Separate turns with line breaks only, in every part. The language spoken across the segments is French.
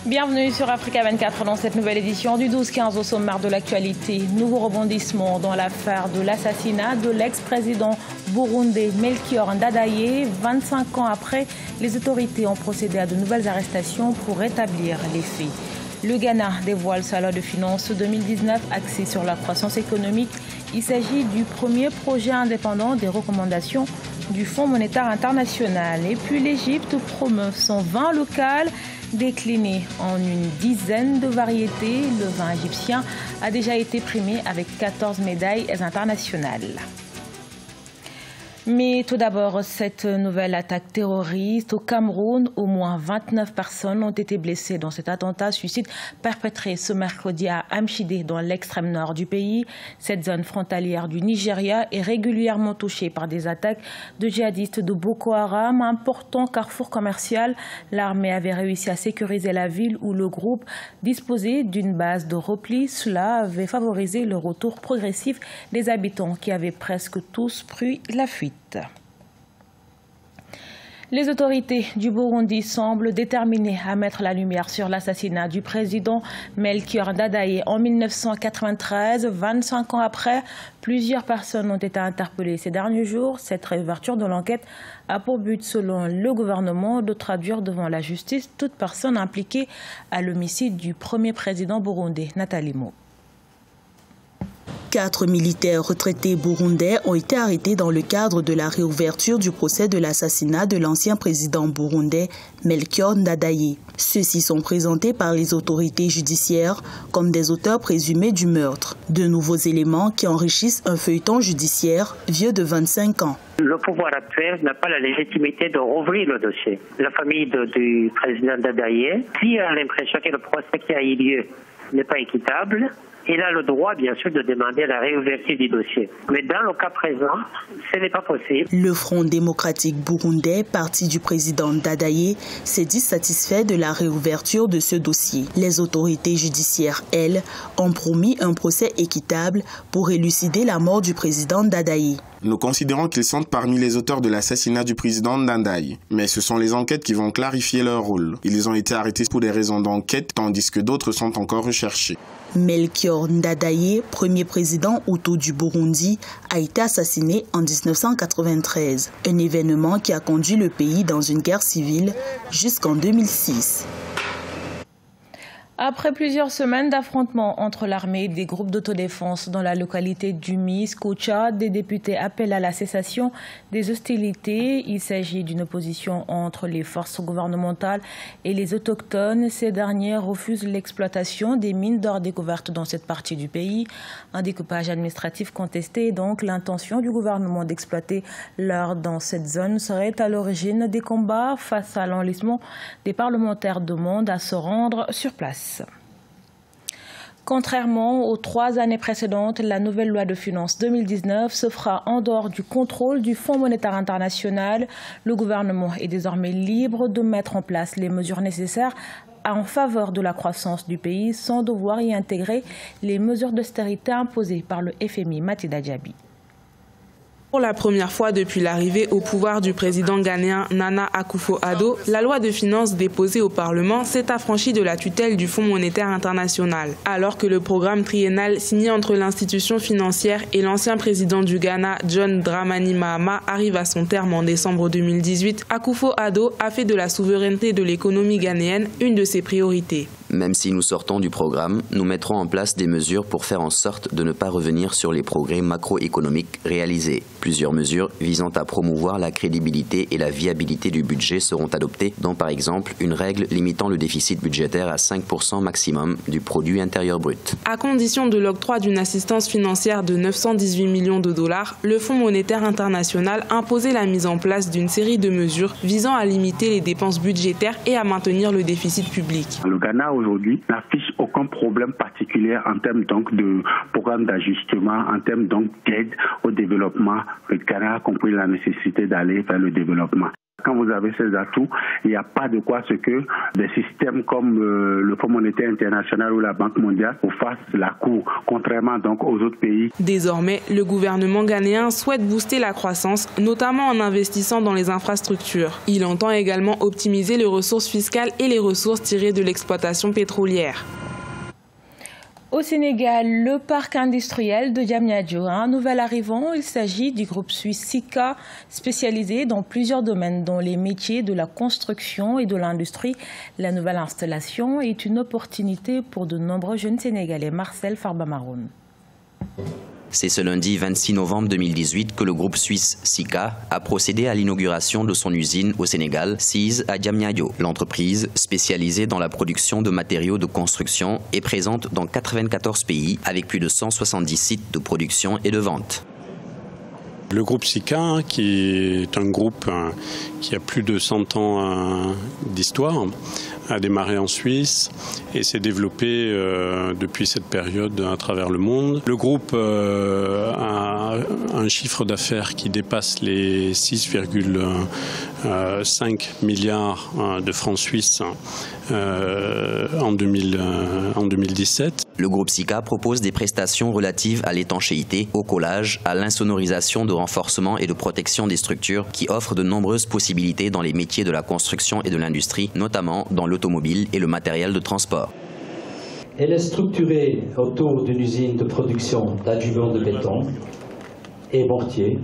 Bienvenue sur Africa 24 dans cette nouvelle édition du 12-15 au sommaire de l'actualité. Nouveau rebondissement dans l'affaire de l'assassinat de l'ex-président burundais Melchior Ndadaye. 25 ans après, les autorités ont procédé à de nouvelles arrestations pour rétablir les faits. Le Ghana dévoile sa loi de finances 2019 axée sur la croissance économique. Il s'agit du premier projet indépendant des recommandations du Fonds monétaire international. Et puis l'Égypte promeut son vin local décliné en une dizaine de variétés. Le vin égyptien a déjà été primé avec 14 médailles internationales. Mais tout d'abord, cette nouvelle attaque terroriste au Cameroun. Au moins 29 personnes ont été blessées dans cet attentat suicide perpétré ce mercredi à Amchidé, dans l'extrême nord du pays. Cette zone frontalière du Nigeria est régulièrement touchée par des attaques de djihadistes de Boko Haram. Important carrefour commercial, l'armée avait réussi à sécuriser la ville où le groupe disposait d'une base de repli. Cela avait favorisé le retour progressif des habitants qui avaient presque tous pris la fuite. Les autorités du Burundi semblent déterminées à mettre la lumière sur l'assassinat du président Melchior Ndadaye en 1993. 25 ans après, plusieurs personnes ont été interpellées ces derniers jours. Cette réouverture de l'enquête a pour but, selon le gouvernement, de traduire devant la justice toute personne impliquée à l'homicide du premier président burundais, Nathalie Mo.
4 militaires retraités burundais ont été arrêtés dans le cadre de la réouverture du procès de l'assassinat de l'ancien président burundais Melchior Ndadaye. Ceux-ci sont présentés par les autorités judiciaires comme des auteurs présumés du meurtre. De nouveaux éléments qui enrichissent un feuilleton judiciaire vieux de 25 ans.
Le pouvoir actuel n'a pas la légitimité de rouvrir le dossier. La famille du président Ndadaye, qui a l'impression que le procès qui a eu lieu n'est pas équitable, il a le droit, bien sûr, de demander la réouverture du dossier. Mais dans le cas présent, ce n'est pas possible.
Le Front démocratique burundais, parti du président Ndadaye, s'est dit satisfait de la réouverture de ce dossier. Les autorités judiciaires, elles, ont promis un procès équitable pour élucider la mort du président Ndadaye.
Nous considérons qu'ils sont parmi les auteurs de l'assassinat du président Ndadaye. Mais ce sont les enquêtes qui vont clarifier leur rôle. Ils ont été arrêtés pour des raisons d'enquête, tandis que d'autres sont encore recherchés.
Melchior Ndadaye, premier président Hutu du Burundi, a été assassiné en 1993. Un événement qui a conduit le pays dans une guerre civile jusqu'en 2006.
Après plusieurs semaines d'affrontements entre l'armée et des groupes d'autodéfense dans la localité du Misque au Tchad, des députés appellent à la cessation des hostilités. Il s'agit d'une opposition entre les forces gouvernementales et les autochtones. Ces derniers refusent l'exploitation des mines d'or découvertes dans cette partie du pays. Un découpage administratif contesté, donc l'intention du gouvernement d'exploiter l'or dans cette zone serait à l'origine des combats. Face à l'enlisement, des parlementaires demandent à se rendre sur place. Contrairement aux 3 années précédentes, la nouvelle loi de finances 2019 se fera en dehors du contrôle du Fonds monétaire international. Le gouvernement est désormais libre de mettre en place les mesures nécessaires en faveur de la croissance du pays sans devoir y intégrer les mesures d'austérité imposées par le FMI. Mathilda Diaby.
Pour la première fois depuis l'arrivée au pouvoir du président ghanéen Nana Akufo-Addo, la loi de finances déposée au Parlement s'est affranchie de la tutelle du Fonds monétaire international. Alors que le programme triennal signé entre l'institution financière et l'ancien président du Ghana, John Dramani Mahama, arrive à son terme en décembre 2018, Akufo-Addo a fait de la souveraineté de l'économie ghanéenne une de ses priorités.
Même si nous sortons du programme, nous mettrons en place des mesures pour faire en sorte de ne pas revenir sur les progrès macroéconomiques réalisés. Plusieurs mesures visant à promouvoir la crédibilité et la viabilité du budget seront adoptées, dont par exemple une règle limitant le déficit budgétaire à 5% maximum du produit intérieur brut.
À condition de l'octroi d'une assistance financière de 918 millions de dollars, le Fonds monétaire international imposait la mise en place d'une série de mesures visant à limiter les dépenses budgétaires et à maintenir le déficit public.
Le Ghana aujourd'hui n'affiche aucun problème particulier en termes donc de programme d'ajustement, en termes donc d'aide au développement. Le Ghana a compris la nécessité d'aller vers le développement. quand vous avez ces atouts, il n'y a pas de quoi ce que des systèmes comme le Fonds monétaire international ou la Banque mondiale vous fassent la cour, contrairement donc aux autres pays.
Désormais, le gouvernement ghanéen souhaite booster la croissance, notamment en investissant dans les infrastructures. Il entend également optimiser les ressources fiscales et les ressources tirées de l'exploitation pétrolière.
Au Sénégal, le parc industriel de Diamniadio a un nouvel arrivant. Il s'agit du groupe suisse Sika, spécialisé dans plusieurs domaines, dont les métiers de la construction et de l'industrie. La nouvelle installation est une opportunité pour de nombreux jeunes Sénégalais. Marcel Farbamaroun.
C'est ce lundi 26 novembre 2018 que le groupe suisse Sika a procédé à l'inauguration de son usine au Sénégal, sise à Diamniadio. L'entreprise, spécialisée dans la production de matériaux de construction, est présente dans 94 pays avec plus de 170 sites de production et de vente.
Le groupe Sika, qui est un groupe qui a plus de 100 ans d'histoire, a démarré en Suisse et s'est développé depuis cette période à travers le monde. Le groupe a un chiffre d'affaires qui dépasse les 6,5 milliards de francs suisses en 2017.
Le groupe Sika propose des prestations relatives à l'étanchéité, au collage, à l'insonorisation de renforcement et de protection des structures qui offrent de nombreuses possibilités dans les métiers de la construction et de l'industrie, notamment dans l'automobile et le matériel de transport.
Elle est structurée autour d'une usine de production d'adjuvants de béton et mortier,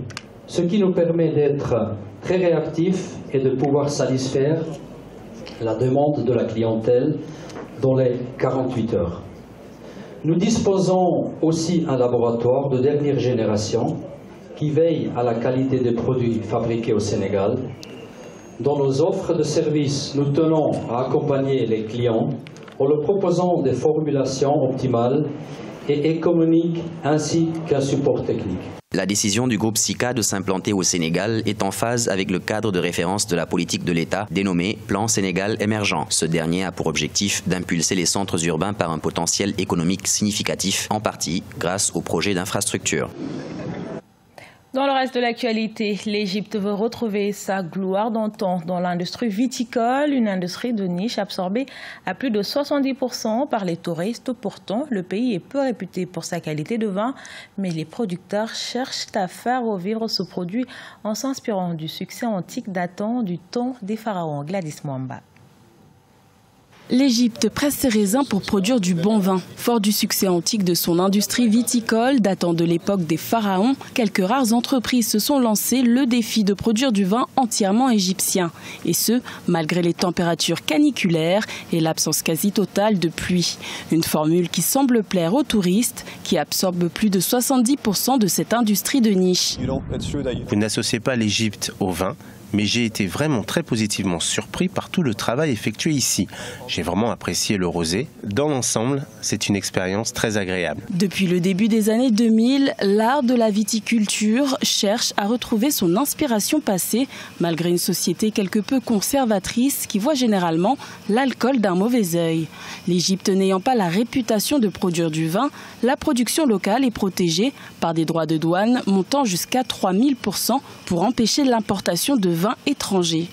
ce qui nous permet d'être très réactifs et de pouvoir satisfaire la demande de la clientèle dans les 48 heures. Nous disposons aussi d'un laboratoire de dernière génération qui veille à la qualité des produits fabriqués au Sénégal. Dans nos offres de services, nous tenons à accompagner les clients en leur proposant des formulations optimales et économiques ainsi qu'un support technique.
La décision du groupe Sika de s'implanter au Sénégal est en phase avec le cadre de référence de la politique de l'État dénommé Plan Sénégal émergent. Ce dernier a pour objectif d'impulser les centres urbains par un potentiel économique significatif, en partie grâce aux projets d'infrastructure.
Dans le reste de l'actualité, l'Égypte veut retrouver sa gloire d'antan dans l'industrie viticole, une industrie de niche absorbée à plus de 70% par les touristes. Pourtant, le pays est peu réputé pour sa qualité de vin, mais les producteurs cherchent à faire revivre ce produit en s'inspirant du succès antique datant du temps des pharaons. Gladys Mwamba.
L'Égypte presse ses raisins pour produire du bon vin. Fort du succès antique de son industrie viticole, datant de l'époque des pharaons, quelques rares entreprises se sont lancées le défi de produire du vin entièrement égyptien. Et ce, malgré les températures caniculaires et l'absence quasi totale de pluie. Une formule qui semble plaire aux touristes, qui absorbe plus de 70% de cette industrie de niche.
Vous n'associez pas l'Égypte au vin, mais j'ai été vraiment très positivement surpris par tout le travail effectué ici. J'ai vraiment apprécié le rosé. Dans l'ensemble, c'est une expérience très agréable.
Depuis le début des années 2000, l'art de la viticulture cherche à retrouver son inspiration passée, malgré une société quelque peu conservatrice qui voit généralement l'alcool d'un mauvais œil. L'Égypte n'ayant pas la réputation de produire du vin, la production locale est protégée par des droits de douane montant jusqu'à 3000% pour empêcher l'importation de vins étrangers.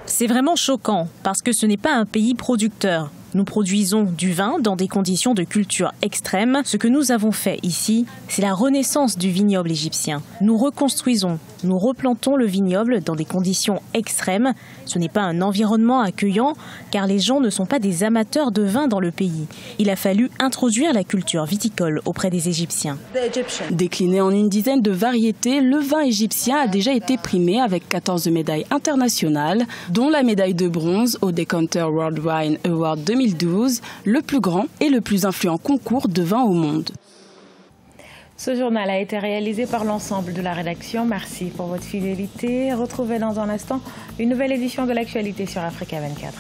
C'est vraiment choquant parce que ce n'est pas un pays producteur. Nous produisons du vin dans des conditions de culture extrêmes. Ce que nous avons fait ici, c'est la renaissance du vignoble égyptien. Nous reconstruisons, nous replantons le vignoble dans des conditions extrêmes. Ce n'est pas un environnement accueillant car les gens ne sont pas des amateurs de vin dans le pays. Il a fallu introduire la culture viticole auprès des Égyptiens.
Décliné en une dizaine de variétés, le vin égyptien a déjà été primé avec 14 médailles internationales, dont la médaille de bronze au Decanter World Wine Award 2012, le plus grand et le plus influent concours de vin au monde.
Ce journal a été réalisé par l'ensemble de la rédaction. Merci pour votre fidélité. Retrouvez dans un instant une nouvelle édition de l'actualité sur Africa 24.